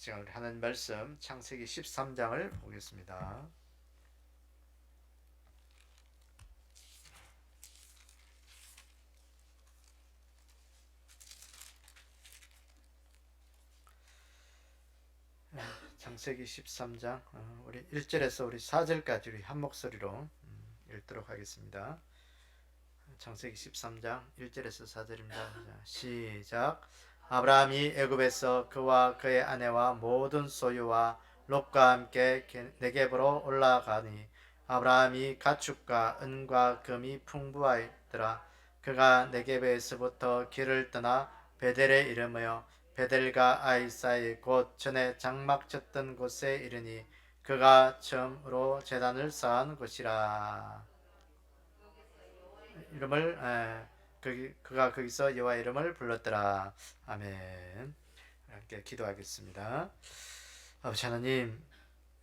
시간을 하는 말씀 창세기 13장을 보겠습니다. 창세기 13장 우리 1절에서 우리 4절까지 우리 한 목소리로 읽도록 하겠습니다. 창세기 13장 1절에서 4절입니다. 시작. 아브라함이 애굽에서 그와 그의 아내와 모든 소유와 롯과 함께 네겝으로 올라가니 아브라함이 가축과 은과 금이 풍부하였더라. 그가 네겝에서부터 길을 떠나 베델에 이르며 베델과 아이 사이 곧 전에 장막 쳤던 곳에 이르니 그가 처음으로 제단을 쌓은 곳이라. 이름을 그가 거기서 여호와 이름을 불렀더라. 아멘. 함께 기도하겠습니다. 아버지 하나님,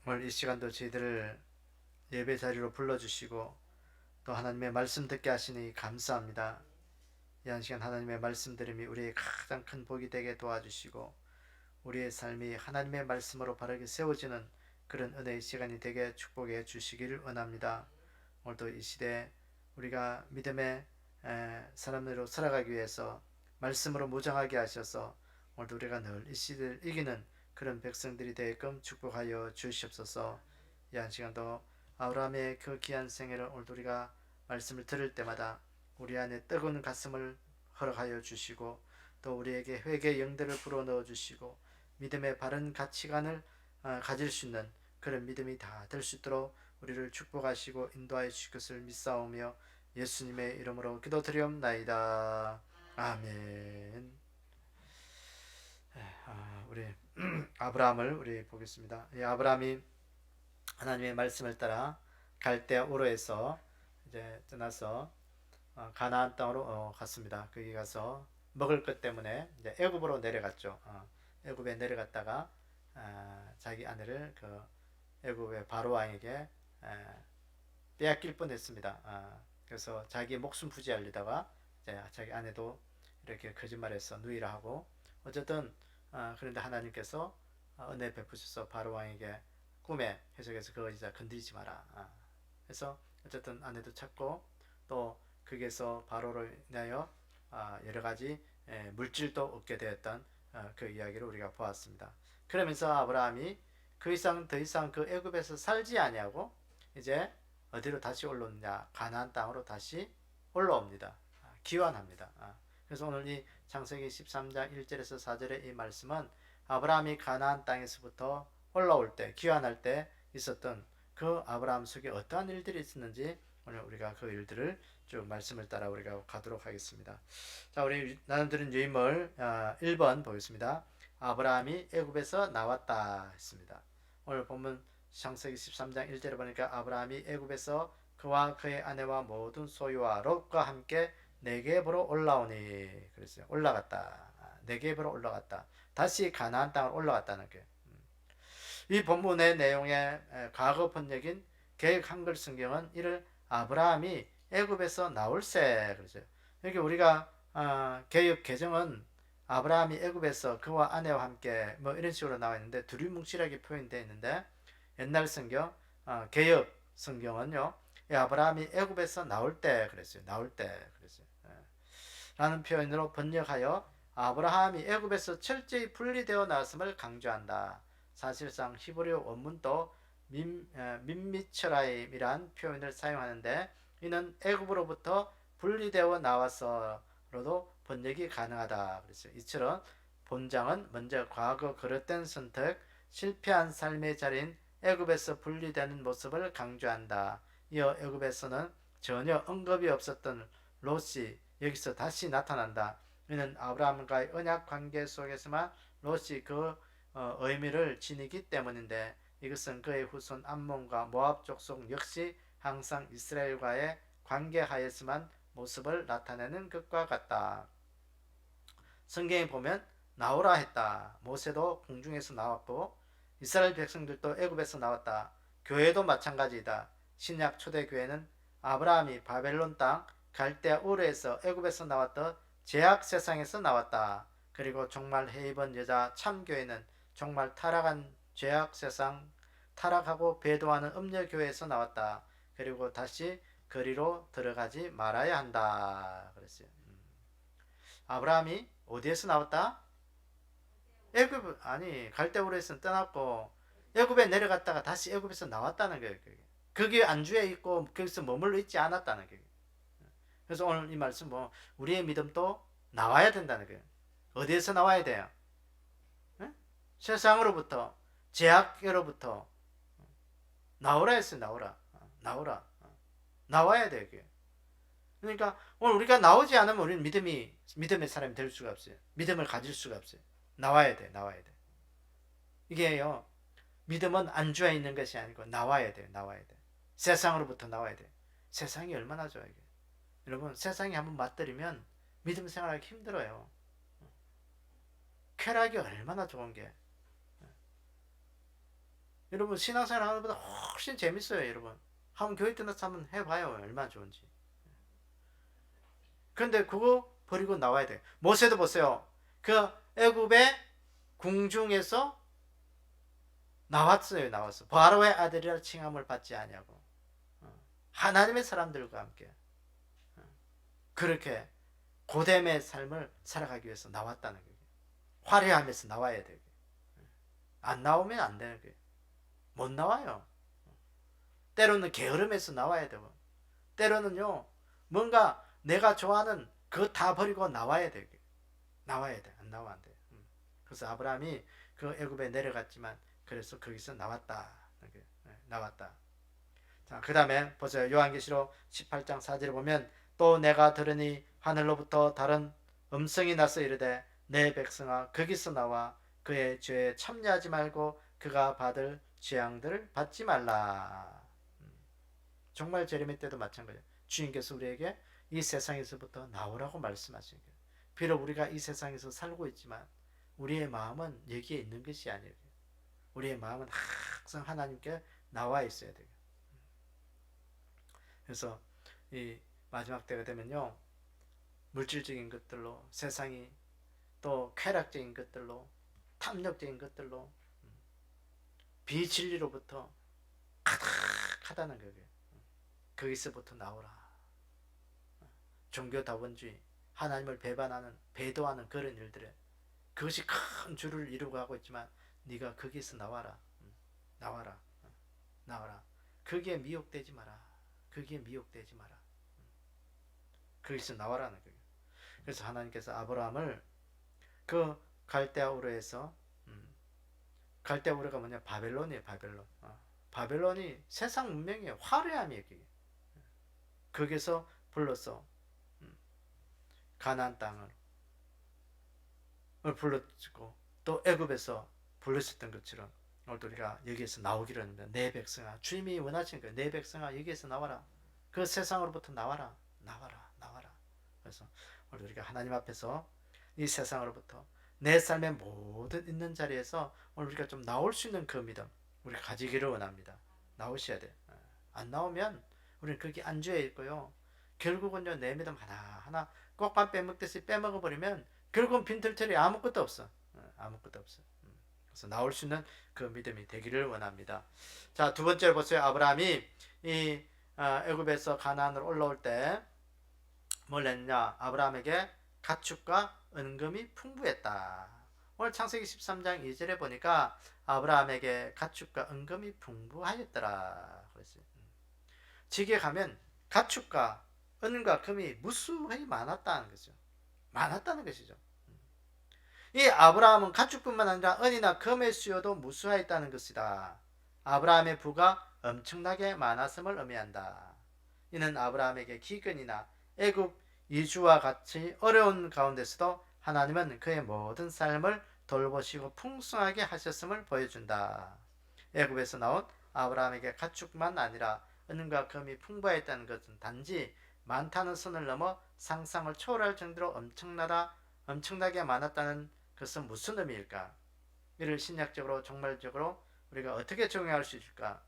오늘 이 시간도 저희들을 예배 자리로 불러주시고 또 하나님의 말씀 듣게 하시니 감사합니다. 이 한 시간 하나님의 말씀 들음이 우리의 가장 큰 복이 되게 도와주시고 우리의 삶이 하나님의 말씀으로 바르게 세워지는 그런 은혜의 시간이 되게 축복해 주시기를 원합니다. 오늘도 이 시대에 우리가 믿음의 사람으로 살아가기 위해서 말씀으로 무장하게 하셔서 오늘도 우리가 늘 이 시대를 이기는 그런 백성들이 되게끔 축복하여 주시옵소서. 이 한 시간도 아브라함의 그 귀한 생애를 오늘도 우리가 말씀을 들을 때마다 우리 안에 뜨거운 가슴을 허락하여 주시고 또 우리에게 회개의 영들을 불어넣어 주시고 믿음의 바른 가치관을 가질 수 있는 그런 믿음이 다 될 수 있도록 우리를 축복하시고 인도하여 주실 것을 믿사오며 예수님의 이름으로 기도드리옵나이다. 아멘. 우리 아브라함을 우리 보겠습니다. 아브라함이 하나님의 말씀을 따라 갈대아 우르에서 이제 떠나서 가나안 땅으로 갔습니다. 거기 가서 먹을 것 때문에 이제 애굽으로 내려갔죠. 애굽에 내려갔다가 자기 아내를 그 애굽의 바로 왕에게 빼앗길 뻔했습니다. 그래서 자기 목숨 부지하려다가 자기 아내도 이렇게 거짓말해서 누이라 하고 어쨌든 그런데 하나님께서 은혜 베푸셔서 바로 왕에게 꿈에 해석해서 그거 이제 건드리지 마라. 그래서 어쨌든 아내도 찾고 또 거기에서 바로를 인하여 여러 가지 물질도 얻게 되었던 그 이야기를 우리가 보았습니다. 그러면서 아브라함이 그 이상 더 이상 그 애굽에서 살지 아니하고 이제 어디로 다시 올라오느냐, 가나안 땅으로 다시 올라옵니다. 귀환합니다. 그래서 오늘 이 창세기 13장 1절에서 4절의 이 말씀은 아브라함이 가나안 땅에서부터 올라올 때, 귀환할 때 있었던 그 아브라함 속에 어떠한 일들이 있었는지 오늘 우리가 그 일들을 쭉 말씀을 따라 우리가 가도록 하겠습니다. 자, 우리 나눠드린 유인물 1번 보겠습니다. 아브라함이 애굽에서 나왔다 했습니다. 오늘 본문 창세기 13장 1절에 보니까 아브라함이 애굽에서 그와 그의 아내와 모든 소유와 롯과 함께 네겝으로 올라오니 그랬어요. 올라갔다. 네겝으로 올라갔다. 다시 가나안 땅을 올라갔다는 게. 이 본문의 내용의 과거 번역인 개역 한글 성경은 이를 아브라함이 애굽에서 나올세 그러죠. 여기 우리가 개역 개정은 아브라함이 애굽에서 그와 아내와 함께 뭐 이런 식으로 나와 있는데 두리뭉실하게 표현되어 있는데 옛날 성경 개역 성경은요 아브라함이 애굽에서 나올 때 그랬어요. 나올 때 그랬어요. 라는 표현으로 번역하여 아브라함이 애굽에서 철저히 분리되어 나왔음을 강조한다. 사실상 히브리 원문도 민미처라임이란 표현을 사용하는데 이는 애굽으로부터 분리되어 나와서로도 번역이 가능하다. 그랬어요. 이처럼 본장은 먼저 과거 그릇된 선택, 실패한 삶의 자리인 애굽에서 분리되는 모습을 강조한다. 이어 애굽에서는 전혀 언급이 없었던 롯이 여기서 다시 나타난다. 이는 아브라함과의 언약 관계 속에서만 롯이 그 의미를 지니기 때문인데 이것은 그의 후손 암몬과 모압 족속 역시 항상 이스라엘과의 관계하에서만 모습을 나타내는 것과 같다. 성경에 보면 나오라 했다. 모세도 공중에서 나왔고 이스라엘 백성들도 애굽에서 나왔다. 교회도 마찬가지이다. 신약 초대교회는 아브라함이 바벨론 땅 갈대아 우르에서 애굽에서 나왔던 제약 세상에서 나왔다. 그리고 정말 해입은 여자 참교회는 정말 타락한 죄악 세상, 타락하고 배도하는 음녀 교회에서 나왔다. 그리고 다시 거리로 들어가지 말아야 한다. 그랬어요. 아브라함이 어디에서 나왔다? 애굽 아니 갈대우르에서 떠났고 애굽에 내려갔다가 다시 애굽에서 나왔다는 거예요. 거기 안주해 있고 거기서 머물러 있지 않았다는 거예요. 그래서 오늘 이 말씀 뭐 우리의 믿음도 나와야 된다는 거예요. 어디에서 나와야 돼요? 네? 세상으로부터 제약으로부터 나오라 했어요. 나오라. 나오라. 나와야 돼요. 그게. 그러니까 오늘 우리가 나오지 않으면 우리는 믿음의 사람이 될 수가 없어요. 믿음을 가질 수가 없어요. 나와야 돼. 나와야 돼. 이게요. 믿음은 안주해 있는 것이 아니고 나와야 돼. 나와야 돼. 세상으로부터 나와야 돼. 세상이 얼마나 좋아요. 이게. 여러분 세상에 한번 맞들이면 믿음 생활하기 힘들어요. 쾌락이 얼마나 좋은 게. 여러분 신앙생활 하는 것보다 훨씬 재밌어요. 여러분 한번 교회 끝나서 한번 해봐요. 얼마나 좋은지. 그런데 그거 버리고 나와야 돼. 모세도 보세요. 그 애굽의 궁중에서 나왔어요. 나왔어. 바로의 아들이라 칭함을 받지 아니하고 하나님의 사람들과 함께 그렇게 고됨의 삶을 살아가기 위해서 나왔다는 거예요. 화려함에서 나와야 돼요. 안 나오면 안 되는 거예요. 못 나와요. 때로는 게으름에서 나와야 되고 때로는요 뭔가 내가 좋아하는 그거 다 버리고 나와야 돼. 나와야 돼. 안 나와 안 돼. 그래서 아브라함이 그 애굽에 내려갔지만 그래서 거기서 나왔다. 나왔다. 자, 그 다음에 보세요. 요한계시록 18장 4절에 보면 또 내가 들으니 하늘로부터 다른 음성이 나서 이르되 내 백성아 거기서 나와 그의 죄에 참여하지 말고 그가 받을 재앙들을 받지 말라. 정말 제레미 때도 마찬가지예요. 주님께서 우리에게 이 세상에서부터 나오라고 말씀하시는 거예요. 비록 우리가 이 세상에서 살고 있지만 우리의 마음은 여기에 있는 것이 아니에요. 우리의 마음은 항상 하나님께 나와 있어야 돼요. 그래서 이 마지막 때가 되면요 물질적인 것들로 세상이 또 쾌락적인 것들로 탐욕적인 것들로 비진리로부터 가득하다는 거예요. 거기서부터 나오라. 종교다원주의, 하나님을 배반하는, 배도하는 그런 일들에 그것이 큰 줄을 이루고 하고 있지만 네가 거기서 나와라. 나와라. 나와라. 거기에 미혹되지 마라. 거기에 미혹되지 마라. 거기서 나와라는 거예요. 그래서 하나님께서 아브라함을 그 갈대아우르에서 갈대아우르가 뭐냐? 바벨론이에요. 바벨론. 바벨론이 세상 문명이에요. 화려함이에요. 거기서 불러서 가나안 땅을 불렀고 또 애굽에서 불렀었던 것처럼 오늘도 우리가 여기에서 나오기를 합니다. 내 백성아 주님이 원하시는 거예요. 내 백성아 여기에서 나와라. 그 세상으로부터 나와라. 나와라. 나와라. 그래서 오늘 우리가 하나님 앞에서 이 세상으로부터 내 삶의 모든 있는 자리에서 오늘 우리가 좀 나올 수 있는 그 믿음 우리가 가지기를 원합니다. 나오셔야 돼. 안 나오면 우리는 거기 안주해 있고요. 결국은요 내 믿음 하나하나 꼭밥 빼먹듯이 빼먹어버리면 결국은 빈털터리 아무것도 없어. 아무것도 없어. 그래서 나올 수 있는 그 믿음이 되기를 원합니다. 자, 두 번째로 보세요. 아브라함이 이 애굽에서 가나안으로 올라올 때 뭘 했냐? 아브라함에게 가축과 은금이 풍부했다. 오늘 창세기 13장 2절에 보니까 아브라함에게 가축과 은금이 풍부하였더라. 그랬어요. 지게 가면 가축과 은과 금이 무수히 많았다는 거죠. 많았다는 것이죠. 이 아브라함은 가축뿐만 아니라 은이나 금의 수요도 무수하였다는 것이다. 아브라함의 부가 엄청나게 많았음을 의미한다. 이는 아브라함에게 기근이나 애굽 이주와 같이 어려운 가운데서도 하나님은 그의 모든 삶을 돌보시고 풍성하게 하셨음을 보여준다. 애굽에서 나온 아브라함에게 가축만 아니라 은과 금이 풍부했다는 것은 단지 많다는 선을 넘어 상상을 초월할 정도로 엄청나게 많았다는 것은 무슨 의미일까? 이를 신약적으로 종말적으로 우리가 어떻게 적용할 수 있을까?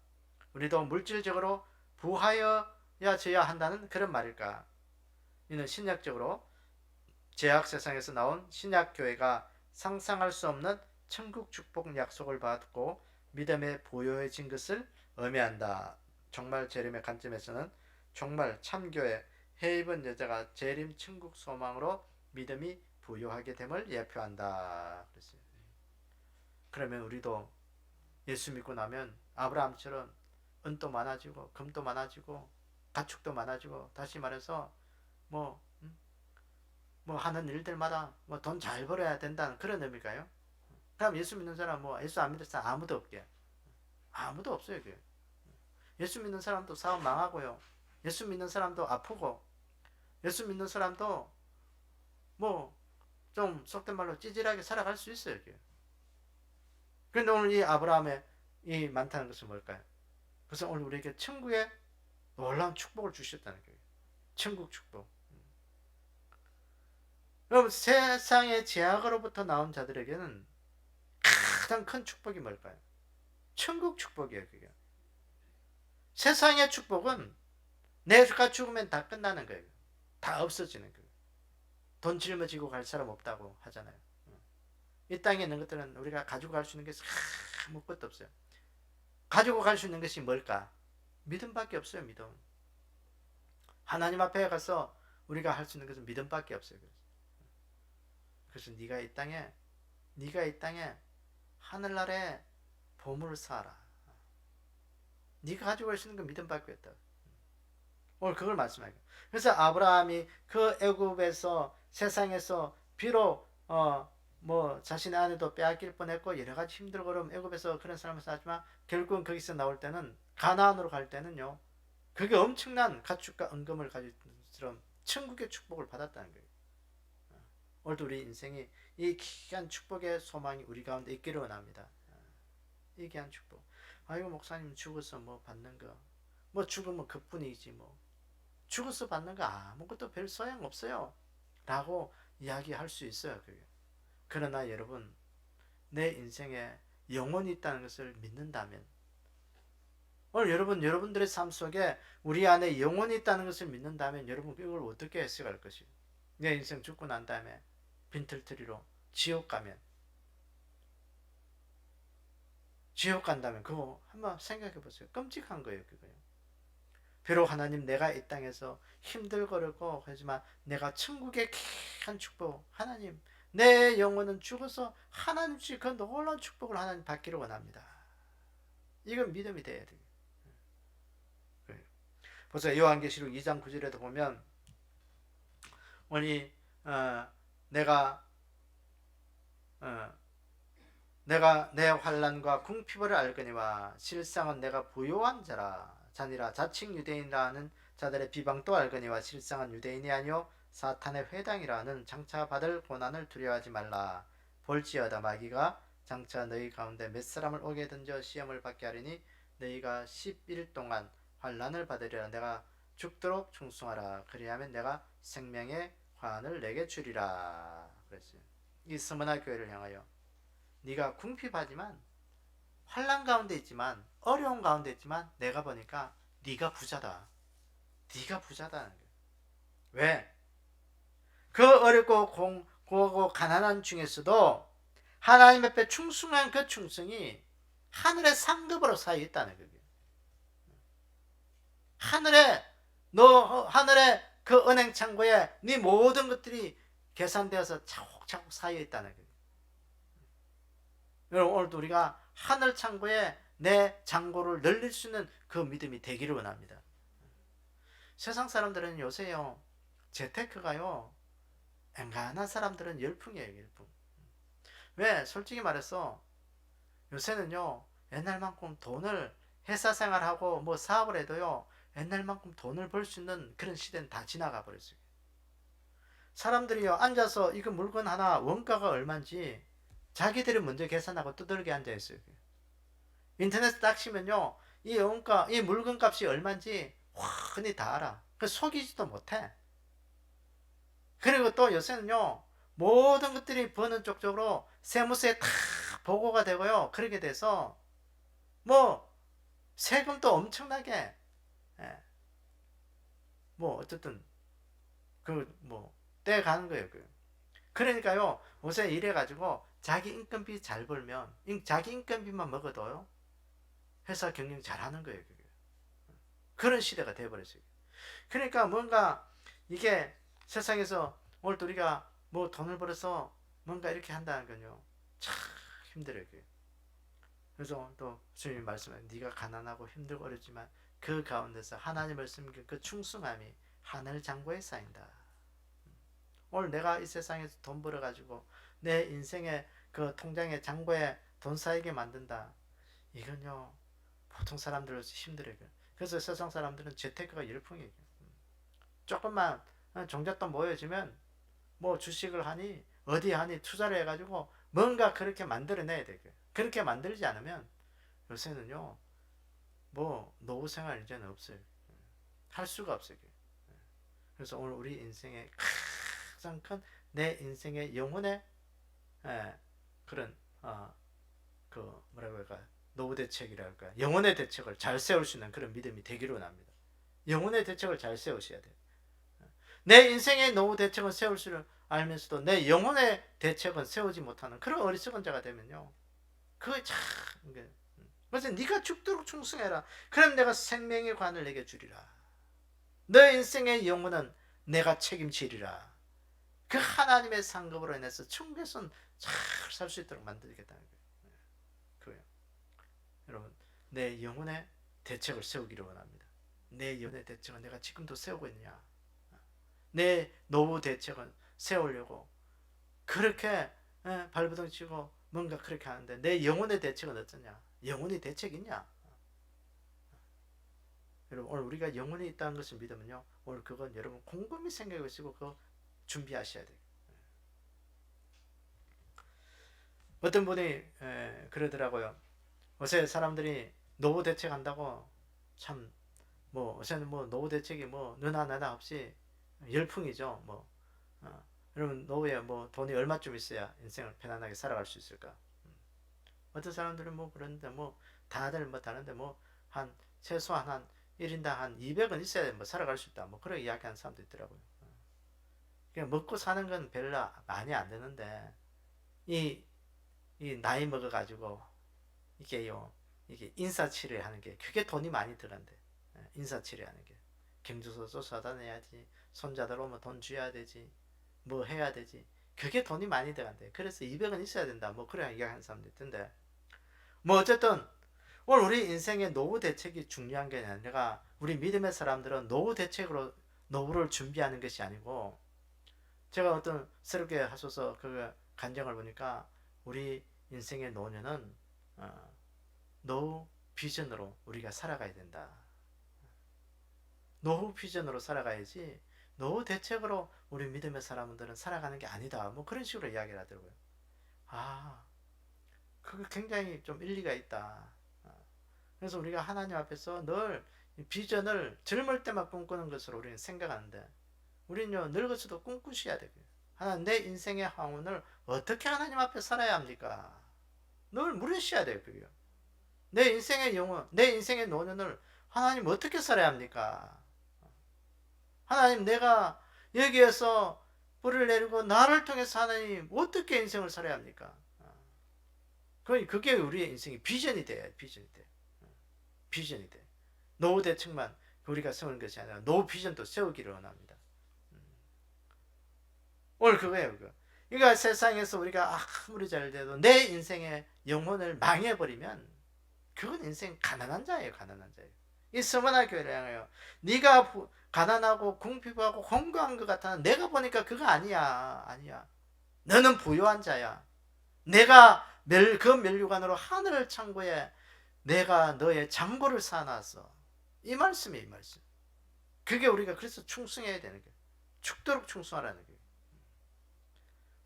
우리도 물질적으로 부하여야 한다는 그런 말일까? 이는 신약적으로 제약 세상에서 나온 신약 교회가 상상할 수 없는 천국 축복 약속을 받고 믿음에 부요해진 것을 의미한다. 정말 재림의 관점에서는 정말 참교회 해입은 여자가 재림 천국 소망으로 믿음이 부요하게 됨을 예표한다. 그랬어요. 그러면 우리도 예수 믿고 나면 아브라함처럼 은도 많아지고 금도 많아지고 가축도 많아지고, 다시 말해서 뭐, 뭐 하는 일들마다 뭐 돈 잘 벌어야 된다는 그런 의미가요. 그럼 예수 믿는 사람, 뭐 예수 안 믿는 사람 아무도 없게, 아무도 없어요. 그게. 예수 믿는 사람도 사업 망하고요. 예수 믿는 사람도 아프고, 예수 믿는 사람도 뭐 좀 속된 말로 찌질하게 살아갈 수 있어요. 그게. 그런데 오늘 이 아브라함의 이 많다는 것은 뭘까요? 그래서 오늘 우리에게 천국의 놀라운 축복을 주셨다는 거예요. 천국 축복. 여러분, 세상의 제약으로부터 나온 자들에게는 가장 큰 축복이 뭘까요? 천국 축복이에요. 그게. 세상의 축복은 내가 죽으면 다 끝나는 거예요. 다 없어지는 거예요. 돈 짊어지고 갈 사람 없다고 하잖아요. 이 땅에 있는 것들은 우리가 가지고 갈 수 있는 것이 아무것도 없어요. 가지고 갈 수 있는 것이 뭘까? 믿음밖에 없어요. 믿음. 하나님 앞에 가서 우리가 할 수 있는 것은 믿음밖에 없어요. 그래서 네가 이 땅에 하늘나라에 보물을 쌓아라. 네가 가지고 갈 수 있는 건 믿음밖에 없다. 오늘 그걸 말씀하게요. 그래서 아브라함이 그 애굽에서, 세상에서 비록 뭐 자신의 아내도 빼앗길 뻔했고 여러 가지 힘들고 그럼 애굽에서 그런 사람을 쌓았지만 결국은 거기서 나올 때는, 가나안으로 갈 때는요, 그게 엄청난 가축과 은금을 가진 것처럼 천국의 축복을 받았다는 거예요. 오늘도 우리 인생이 이 귀한 축복의 소망이 우리 가운데 있기를 원합니다. 이 귀한 축복. 아이고 목사님 죽어서 뭐 받는 거, 뭐 죽으면 그뿐이지, 뭐 죽어서 받는 거 아무것도 별 소용 없어요 라고 이야기할 수 있어요. 그게. 그러나 여러분, 내 인생에 영혼이 있다는 것을 믿는다면, 오늘 여러분들의 삶 속에 우리 안에 영혼이 있다는 것을 믿는다면, 여러분 이걸 어떻게 해석할 것이요? 내 인생 죽고 난 다음에 빈털터리로 지옥 가면, 지옥 간다면 그거 한번 생각해 보세요. 끔찍한 거예요. 그거요. 비록 하나님 내가 이 땅에서 힘들고 하지만 내가 천국의 귀한 축복, 하나님 내 영혼은 죽어서 하나님 주신 그 놀라운 축복을 하나님 받기를 원합니다. 이건 믿음이 돼야 돼요. 벌써 요한계시록 2장 9절에도 보면, 오늘 내가 내 환난과 궁핍을 알거니와 실상은 내가 부요한 자니라. 자칭 유대인이라는 자들의 비방도 알거니와 실상은 유대인이 아니요 사탄의 회당이라는 장차 받을 고난을 두려워하지 말라. 볼지어다 마귀가 장차 너희 가운데 몇 사람을 오게 던져 시험을 받게 하리니 너희가 10일 동안 환난을 받으리라. 내가 죽도록 충성하라. 그리하면 내가 생명의 환을 내게 주리라. 그랬어요. 이 스무나 교회를 향하여 네가 궁핍하지만, 환난 가운데 있지만, 어려운 가운데 있지만 내가 보니까 네가 부자다. 네가 부자다는 거예요. 왜? 그 어렵고 고고 가난한 중에서도 하나님 앞에 충성한 그 충성이 하늘의 상급으로 쌓여 있다는 거예요. 하늘의 그 은행 창고에 네 모든 것들이 계산되어서 차곡차곡 쌓여 있다는 거예요. 여러분, 오늘도 우리가 하늘 창고에 내 잔고를 늘릴 수 있는 그 믿음이 되기를 원합니다. 세상 사람들은 요새요, 재테크가요, 엔간한 사람들은 열풍이에요, 열풍. 왜? 솔직히 말해서 요새는요, 옛날만큼 돈을, 회사 생활하고 뭐 사업을 해도요, 옛날만큼 돈을 벌 수 있는 그런 시대는 다 지나가 버렸어요. 사람들이요, 앉아서 이거 물건 하나 원가가 얼마인지 자기들이 먼저 계산하고 두들겨 앉아 있어요. 인터넷에 딱 치면요, 이 원가, 이 물건 값이 얼마인지 흔히 다 알아. 그 속이지도 못해. 그리고 또 요새는요, 모든 것들이 버는 쪽적으로 세무서에 다 보고가 되고요. 그렇게 돼서 뭐 세금도 엄청나게, 예, 뭐 어쨌든 그 뭐 떼가는 거예요. 그러니까요, 요새 이래 가지고 자기 인건비 잘 벌면 자기 인건비만 먹어도요 회사 경영 잘하는 거예요. 그게. 그런 시대가 돼버렸어요. 그러니까 뭔가 이게 세상에서 오늘 또 우리가 뭐 돈을 벌어서 뭔가 이렇게 한다는 건요 참 힘들어요. 그게. 그래서 또 주님 말씀에 네가 가난하고 힘들고 어렵지만 그 가운데서 하나님을 섬긴 그 충성함이 하늘 장고에 쌓인다. 오늘 내가 이 세상에서 돈 벌어가지고 내 인생의 그 통장의 장고에 돈 쌓이게 만든다. 이건요 보통 사람들로서 힘들어요. 그래서 세상 사람들은 재테크가 열풍이에요. 조금만 종잣돈 모여지면 뭐 주식을 하니 어디 하니 투자를 해가지고 뭔가 그렇게 만들어내야 돼요. 그렇게 만들지 않으면 요새는요 뭐 노후 생활 이제는 없어요. 할 수가 없어요. 그래서 오늘 우리 인생의 가장 큰 내 인생의 영혼의 그런 그 뭐라고 할까 노후 대책이랄까 영혼의 대책을 잘 세울 수 있는 그런 믿음이 되기로 합니다. 영혼의 대책을 잘 세우셔야 돼요. 내 인생의 노후 대책은 세울 줄 알면서도 내 영혼의 대책은 세우지 못하는 그런 어리석은 자가 되면요 그게 참 그래서 네가 죽도록 충성해라. 그럼 내가 생명의 관을 내게 주리라. 너 인생의 영혼은 내가 책임지리라. 그 하나님의 상급으로 인해서 천국에서는 잘 살 수 있도록 만들겠다는 거예요. 그거예요. 여러분 내 영혼의 대책을 세우기를 원합니다. 내 영혼의 대책은 내가 지금도 세우고 있느냐. 내 노후 대책은 세우려고 그렇게 발버둥 치고 뭔가 그렇게 하는데 내 영혼의 대책은 어떠냐. 영혼이 대책이 있냐. 여러분 오늘 우리가 영혼이 있다는 것을 믿으면요 오늘 그건 여러분 곰곰이 생각해 보시고 그거 준비하셔야 돼요. 어떤 분이 그러더라고요. 요새 사람들이 노후 대책 한다고 참 뭐 요새는 뭐 노후 대책이 뭐 너나 나나 없이 열풍이죠. 뭐 여러분 노후에 뭐 돈이 얼마쯤 있어야 인생을 편안하게 살아갈 수 있을까? 어떤 사람들은 뭐 그런데 뭐 다들 뭐 다른데 뭐 한 최소한 한 1인당 한 200은 있어야 뭐 살아갈 수 있다. 뭐 그런 이야기하는 사람도 있더라고요. 그냥 먹고 사는 건 별로 많이 안 되는데 이 나이 먹어가지고 이게 인사치레 하는 게 그게 돈이 많이 들어간대. 인사치레 하는 게 경조서도 써다 내야지 손자들 오면 돈 줘야 되지 뭐 해야 되지 그게 돈이 많이 들어간대. 그래서 200은 있어야 된다. 뭐 그래 이야기하는 사람도 있던데 뭐 어쨌든 오늘 우리 인생의 노후 대책이 중요한 게 아니라 우리 믿음의 사람들은 노후 대책으로 노후를 준비하는 것이 아니고 제가 어떤 새롭게 하소서 그 간증을 보니까 우리 인생의 노년은 노후 비전으로 우리가 살아가야 된다. 노후 비전으로 살아가야지 노후 대책으로 우리 믿음의 사람들은 살아가는 게 아니다. 뭐 그런 식으로 이야기를 하더라고요. 그게 굉장히 좀 일리가 있다. 그래서 우리가 하나님 앞에서 늘 비전을 젊을 때만 꿈꾸는 것으로 우리는 생각하는데 우리는요 늙어서도 꿈꾸셔야 돼요. 하나님 내 인생의 황혼을 어떻게 하나님 앞에 살아야 합니까? 늘 물으셔야 돼요. 그게. 내 인생의 영혼, 내 인생의 노년을 하나님 어떻게 살아야 합니까? 하나님 내가 여기에서 뿌리를 내리고 나를 통해서 하나님 어떻게 인생을 살아야 합니까? 그게 우리의 인생의 비전이 돼야 비전이 돼. 비전이 돼. 노후 대책만 우리가 세우는 것이 아니라 노후 비전도 세우기를 원합니다. 오늘 그거예요. 그러니까 세상에서 우리가 아무리 잘 돼도 내 인생의 영혼을 망해버리면 그건 인생 가난한 자예요. 가난한 자예요. 이 서머나 교회를 향하여 네가 가난하고 궁핍하고 건강한 것 같아. 내가 보니까 그거 아니야. 아니야. 너는 부유한 자야. 내가 그 면류관으로 하늘 창고에 내가 너의 장고를 쌓아놨어. 이 말씀이 이 말씀. 그게 우리가 그래서 충성해야 되는 거예요. 죽도록 충성하라는 거예요.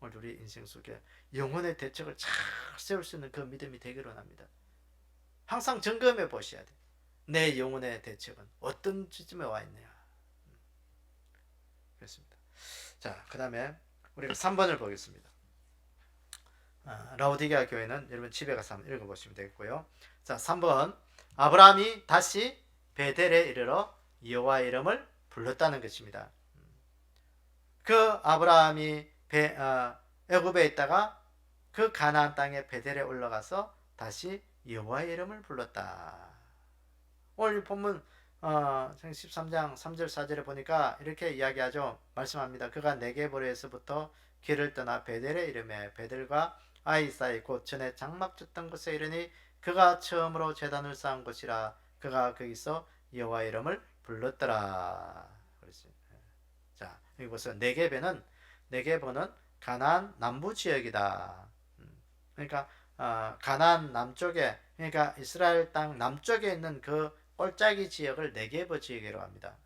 오늘 우리 인생 속에 영혼의 대책을 잘 세울 수 있는 그 믿음이 되기를 원합니다. 항상 점검해 보셔야 돼. 내 영혼의 대책은 어떤 지점에 와 있느냐. 그렇습니다. 자, 그 다음에 우리가 3번을 보겠습니다. 라오디게아 교회는 여러분 집에 가서 한번 읽어보시면 되겠고요. 자, 3번 아브라함이 다시 베델에 이르러 여호와의 이름을 불렀다는 것입니다. 그 아브라함이 애굽에 있다가 그 가나안 땅의 베델에 올라가서 다시 여호와의 이름을 불렀다. 오늘 본문 13장 3절 4절에 보니까 이렇게 이야기하죠. 말씀합니다. 그가 네게보르에서부터 길을 떠나 베델에 이르매 베델과 아이 사이 곧 전에 장막 쳤던 곳에 이르니 그가 처음으로 제단을 쌓은 곳이라. 그가 거기서 여호와의 이름을 불렀더라. 그렇지. 자, 여기 보세요. 네게보는 가나안 남부 지역이다. 그러니까 가나안 남쪽에, 그러니까 이스라엘 땅 남쪽에 있는 그 꼴짜기 지역을 네게보 지역이라고 합니다.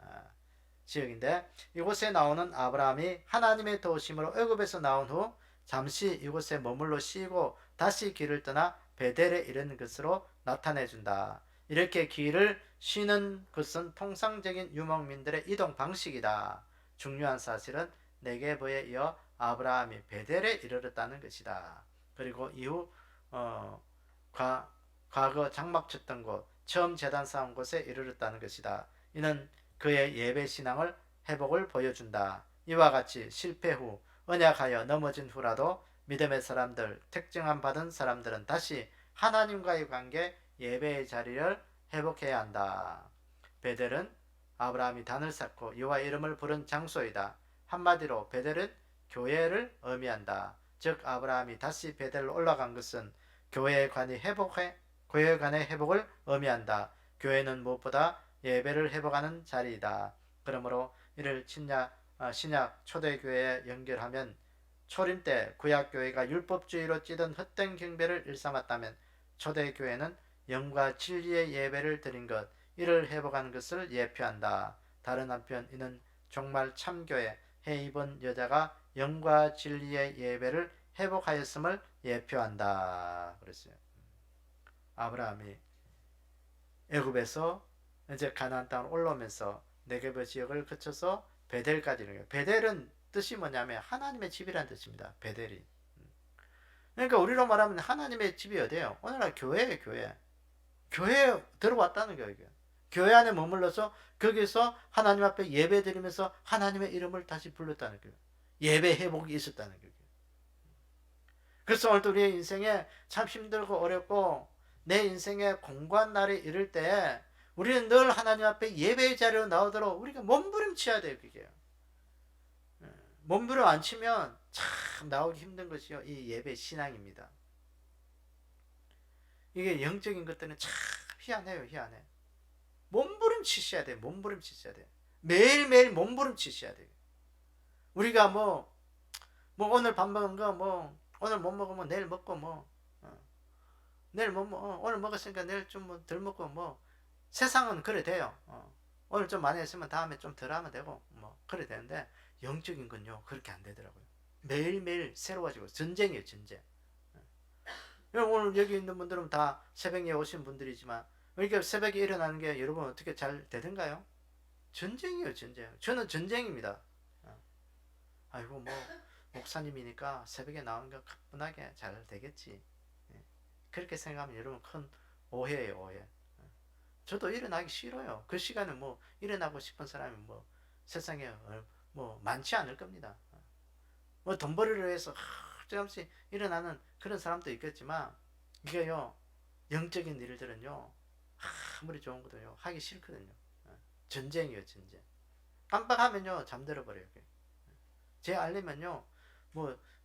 지역인데 이곳에 나오는 아브라함이 하나님의 도우심으로 애굽에서 나온 후 잠시 이곳에 머물러 쉬고 다시 길을 떠나 베델에 이르는 것으로 나타내 준다. 이렇게 길을 쉬는 것은 통상적인 유목민들의 이동 방식이다. 중요한 사실은 네게보에 이어 아브라함이 베델에 이르렀다는 것이다. 그리고 이후 과거 장막 쳤던 곳, 처음 제단 쌓은 곳에 이르렀다는 것이다. 이는 그의 예배 신앙을 회복을 보여준다. 이와 같이 실패 후, 언약하여 넘어진 후라도 믿음의 사람들, 택정함 받은 사람들은 다시 하나님과의 관계, 예배의 자리를 회복해야 한다. 베델은 아브라함이 단을 쌓고 여호와 이름을 부른 장소이다. 한마디로 베델은 교회를 의미한다. 즉 아브라함이 다시 베델로 올라간 것은 교회 간의 회복을 의미한다. 교회는 무엇보다 예배를 회복하는 자리이다. 그러므로 이를 신약 초대교회에 연결하면 초림 때 구약교회가 율법주의로 찌든 헛된 경배를 일삼았다면 초대교회는 영과 진리의 예배를 드린 것, 이를 회복하는 것을 예표한다. 다른 한편 이는 정말 참교회, 해 입은 여자가 영과 진리의 예배를 회복하였음을 예표한다. 그랬어요. 아브라함이 애굽에서 이제 가나안 땅으로 올라오면서 네게브 지역을 거쳐서 베델까지 이르는 거예요. 베델은 뜻이 뭐냐면 하나님의 집이라는 뜻입니다. 베델이. 그러니까 우리로 말하면 하나님의 집이 어디예요? 오늘날 교회예요, 교회. 교회에 들어왔다는 거예요. 교회 안에 머물러서 거기서 하나님 앞에 예배 드리면서 하나님의 이름을 다시 불렀다는 거예요. 예배 회복이 있었다는 거예요. 그래서 오늘도 우리의 인생에 참 힘들고 어렵고 내 인생에 공고한 날이 이를 때 우리는 늘 하나님 앞에 예배의 자리로 나오도록 우리가 몸부림쳐야 돼요. 그게 몸부림 안 치면 참 나오기 힘든 것이요, 이 예배 신앙입니다. 이게 영적인 것들은 참 희한해요. 희한해. 몸부림 치셔야 돼요. 몸부림 치셔야 돼요. 매일매일 몸부림 치셔야 돼요. 우리가 뭐 오늘 밥 먹은 거 오늘 못 먹으면 내일 먹고 내일 오늘 먹었으니까 내일 좀 덜 먹고 세상은 그래 돼요. 오늘 좀 많이 했으면 다음에 좀 덜 하면 되고 그래 되는데 영적인 건요 그렇게 안 되더라고요. 매일매일 새로워지고 전쟁이에요, 전쟁. 오늘 여기 있는 분들은 다 새벽에 오신 분들이지만 이렇게 새벽에 일어나는 게 여러분 어떻게 잘 되던가요? 전쟁이에요, 전쟁. 저는 전쟁입니다. 아이고 목사님이니까 새벽에 나오는 거 가뿐하게 잘 되겠지. 그렇게 생각하면 여러분 큰 오해예요, 오해. 저도 일어나기 싫어요. 그 시간에 일어나고 싶은 사람이 세상에 많지 않을 겁니다. 돈 벌이를 위해서 잠시 일어나는 그런 사람도 있겠지만 이게요 영적인 일들은요 아무리 좋은 것도요 하기 싫거든요. 전쟁이에요, 전쟁. 깜빡하면요 잠들어 버려요. 제 알림은요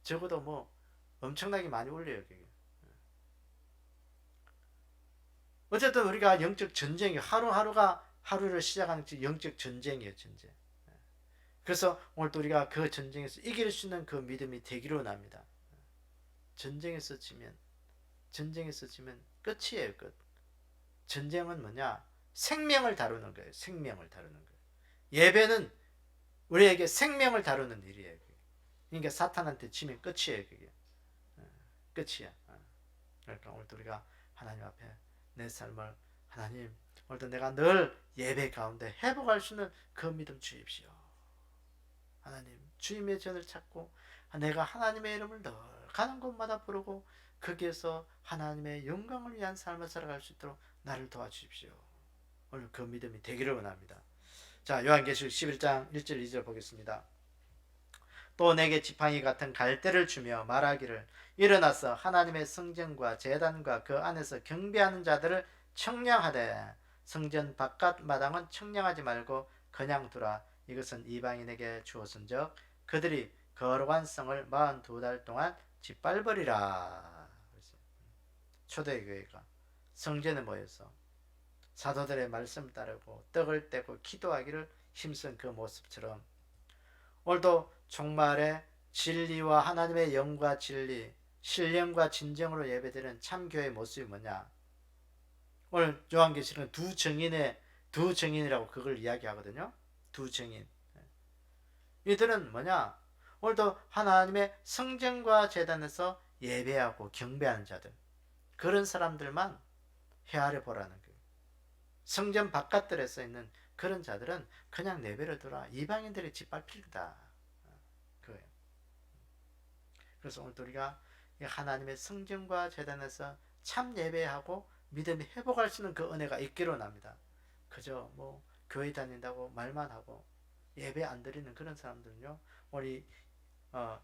적어도 엄청나게 많이 울려요. 그게. 어쨌든 우리가 영적 전쟁이 하루하루가 하루를 시작하는 영적 전쟁이에요, 전쟁. 그래서 오늘 또 우리가 그 전쟁에서 이길 수 있는 그 믿음이 되기로 합니다. 전쟁에서 지면 끝이에요, 끝. 전쟁은 뭐냐? 생명을 다루는 거예요. 생명을 다루는 거예요. 예배는 우리에게 생명을 다루는 일이에요. 그러니까 사탄한테 지면 끝이에요, 그게. 끝이야. 그러니까 오늘도 우리가 하나님 앞에 내 삶을 하나님 오늘도 내가 늘 예배 가운데 회복할 수 있는 그 믿음 주십시오. 하나님 주님의 전을 찾고 내가 하나님의 이름을 늘 가는 곳마다 부르고 거기에서 하나님의 영광을 위한 삶을 살아갈 수 있도록 나를 도와주십시오. 오늘 그 믿음이 되기를 원합니다. 자, 요한계시록 11장 1절 2절 보겠습니다. 또 내게 지팡이 같은 갈대를 주며 말하기를 일어나서 하나님의 성전과 제단과 그 안에서 경배하는 자들을 청량하되 성전 바깥 마당은 청량하지 말고 그냥 두라. 이것은 이방인에게 주었은즉 그들이 거룩한 성을 42달 동안 짓밟으리라. 초대교회가 성전에 모여서 사도들의 말씀을 따르고 떡을 떼고 기도하기를 힘쓴 그 모습처럼 오늘도 종말에 진리와 하나님의 영과 진리, 신령과 진정으로 예배드리는 참교회의 모습이 뭐냐? 오늘 요한계시록은 두 증인이라고 그걸 이야기하거든요. 두 증인. 이들은 뭐냐? 오늘도 하나님의 성전과 제단에서 예배하고 경배하는 자들, 그런 사람들만 헤아려 보라는 거예요. 성전 바깥들에서 있는 그런 자들은 그냥 내버려 두라. 이방인들이 짓밟힐다. 그거예요. 그래서 오늘 우리가 하나님의 성전과 제단에서 참 예배하고 믿음이 회복할 수 있는 그 은혜가 있기로 합니다. 그저 뭐 교회 다닌다고 말만 하고 예배 안 드리는 그런 사람들은요, 우리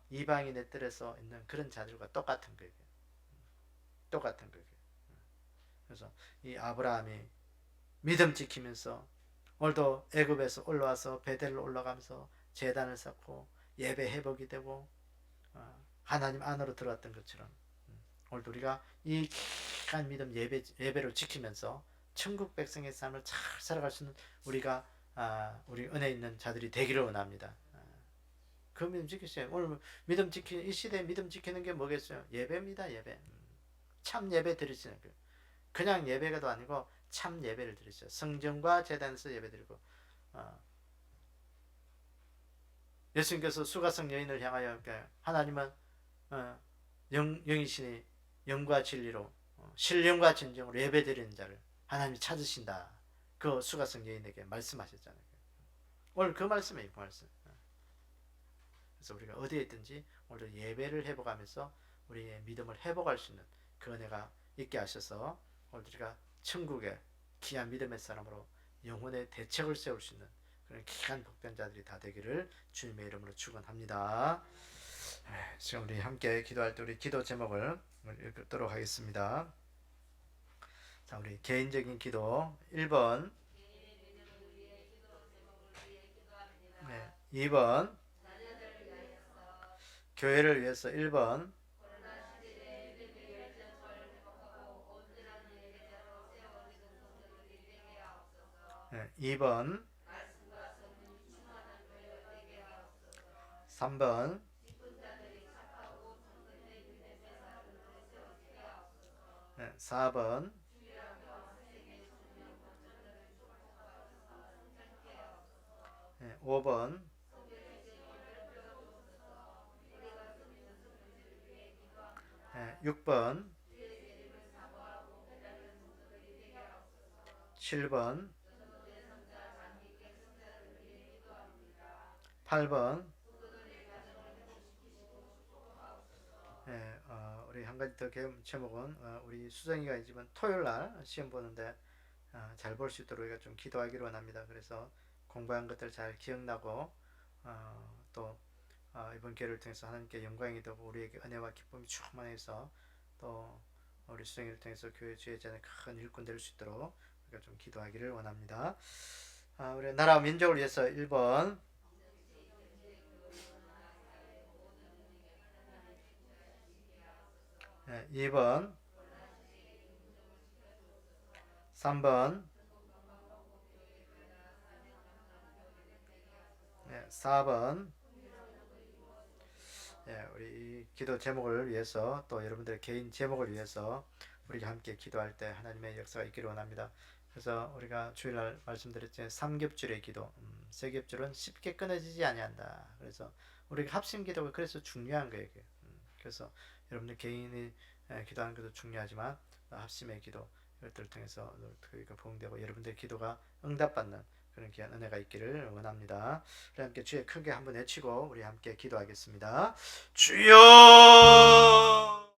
이방인의 뜰에서 있는 그런 자들과 똑같은 거예요. 똑같은 거예요. 그래서 이 아브라함이 믿음 지키면서 오늘도 애굽에서 올라와서 베델로 올라가면서 제단을 쌓고 예배 회복이 되고 하나님 안으로 들어왔던 것처럼 오늘도 우리가 이 귀한 믿음 예배를 지키면서 천국 백성의 삶을 잘 살아갈 수 있는 우리가 우리 은혜 있는 자들이 되기를 원합니다. 그 믿음 지키세요. 오늘 믿음 지키는 이 시대에 믿음 지키는 게 뭐겠어요? 예배입니다. 예배. 참 예배 드리시는 거예요. 그냥 예배가도 아니고 참 예배를 드리죠. 성전과 제단에서 예배드리고 예수님께서 수가성 여인을 향하여 하나님은 영이시니 영과 진리로 신령과 진정으로 예배드리는 자를 하나님이 찾으신다. 그 수가성 여인에게 말씀하셨잖아요. 오늘 그 말씀이에요. 그 말씀. 그래서 우리가 어디에 있든지 오늘 예배를 회복하면서 우리의 믿음을 회복할 수 있는 그 은혜가 있게 하셔서 오늘 우리가 천국의 귀한 믿음의 사람으로 영혼의 대책을 세울 수 있는 그런 귀한 복된 자들이 다 되기를 주님의 이름으로 축원합니다. 지금 우리 함께 기도할 때 우리 기도 제목을 읽도록 하겠습니다. 자, 우리 개인적인 기도 1번, 2번 교회를 위해서 1번, 2번, 3번, 4번, 5번, 6번, 7번, 8번. 우리 한 가지 더 제목은 우리 수정이가 있지만 토요일 날 시험 보는데 잘 볼 수 있도록 우리가 좀 기도하기로 원합니다. 그래서 공부한 것들 잘 기억나고 또 이번 기회를 통해서 하나님께 영광이 되고 우리에게 은혜와 기쁨이 충만해서 또 우리 수정이를 통해서 교회 지혜자의 큰 일꾼 될 수 있도록 우리가 좀 기도하기를 원합니다. 우리 나라와 민족을 위해서 1번, 2번, 3번, 4번. 우리 기도 제목을 위해서 또 여러분들의 개인 제목을 위해서 우리가 함께 기도할 때 하나님의 역사가 있기를 원합니다. 그래서 우리가 주일날 말씀드렸지만 삼겹줄의 기도, 세겹줄은 쉽게 끊어지지 아니한다. 그래서 우리가 합심 기도가 그래서 중요한 거예요. 그래서 여러분들 개인이 기도하는 것도 중요하지만 합심의 기도 이것들을 통해서 부흥되고 여러분들의 기도가 응답받는 그런 귀한 은혜가 있기를 원합니다. 우리 함께 주의 크게 한번 외치고 우리 함께 기도하겠습니다. 주여!